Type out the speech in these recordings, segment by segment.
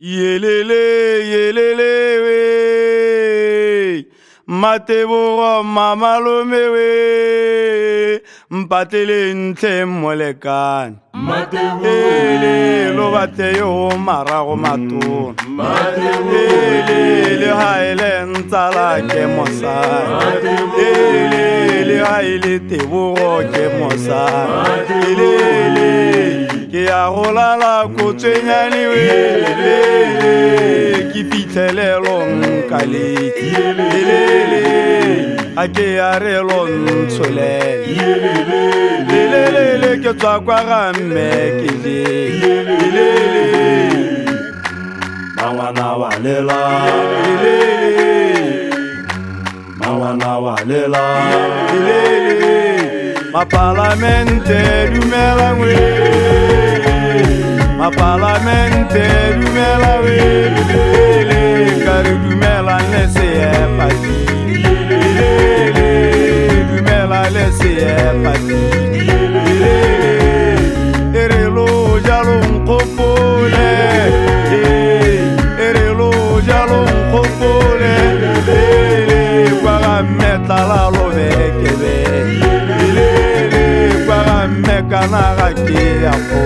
Yelele, yelele, we. Mateboro, mamalome, we. Mpatele ntle molekane. Ele lo bateyo marago matona. Ele le haile ntala ke mosana. Ele le haile teboro ke mosana. Ele ke a rolala ko tsenyani we. Ki pitelelo nkaleti. Ele ake arelo nsole. Ele ke tswa kwa ga mmekele. Ele mangwana walela. Ele mangwana walela. Ele mapalamente dumela we. Mapalamente dumela we. Ele kare dumela nese pati. Ele dumela nese pati. Erelo jalon kopole. Erelo jalon kopole. Kwa metala love kebe. Kwa mekana ke apo.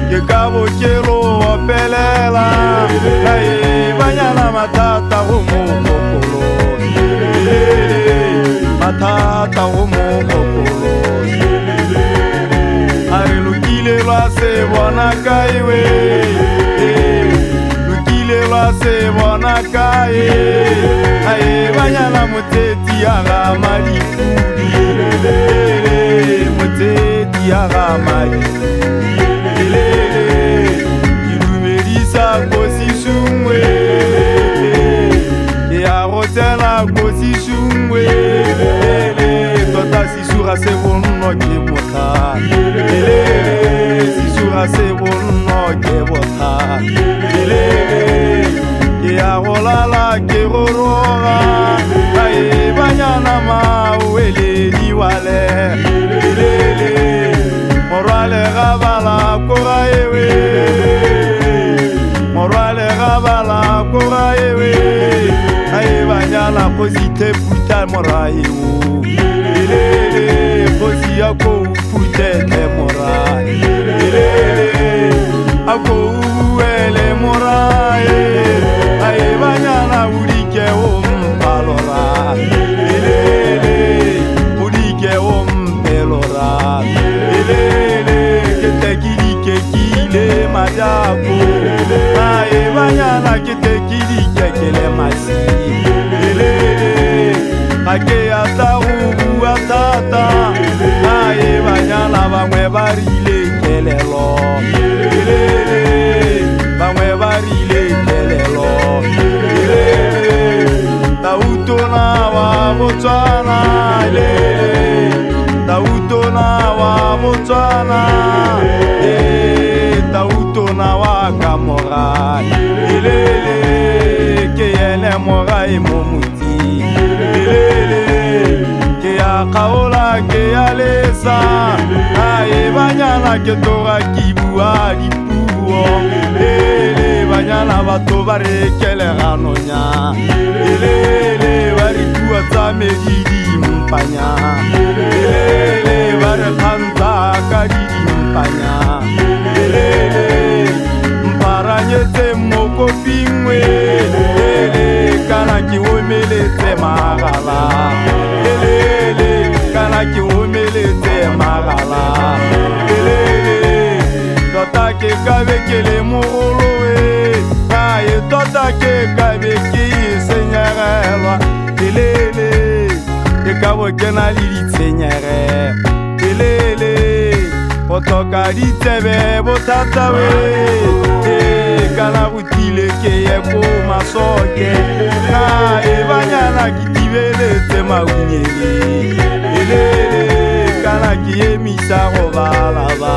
Ke kabo kelo opelela. Ai banyana matata humo kokolo. Matata humo kokolo. Are lukile lwa se bona kaiwe. Lukile lwa se bona kai. Ai banyana muteti aga malifudi. Muteti aga malifudi. Ilumerisa kosi sumwe. E arotela kosi sumwe. Tota sisura se bonno ke mota. Sisura se bonno ke mota. Ke arolala ke rorora. Ai banyana ma uele diwale. Morale gabala koraewe. Morale gabala koraewe. Ai banyana posite puta moraewo. Posi ako puta morai. Ako uele morai. Ai banyana urike palora. Urike pelora. Kete kile majako. Ai banyana kete kile masi. Ake ataru atata. Ai banyana bamwe barile kelelo. Bamwe barile kelelo. Tautona wa Botswana. Tautona wa Botswana. Tautona wa Kamorai. Ke yele morai momuti. Ke ya kaola ke ya lesa. Ai banyana ke tora kibua dipuo. Banyana bato bare kele ranonya. Bari tua tsamedi mpanya. Bare kanta kadidi mpanya. Mparanyete moko pingwe. Kana ki omelete magala. Kana ki omelete magala. Tota ke kabekele morowe. Ai tota ke kabeki senyarelwa. Ke kabo kena li tsenyere. Otoka di tebe botata we. Kana butile ke ye ko masoke. Na banyana kitibele te maunyele. Kana ki emisa roba lava.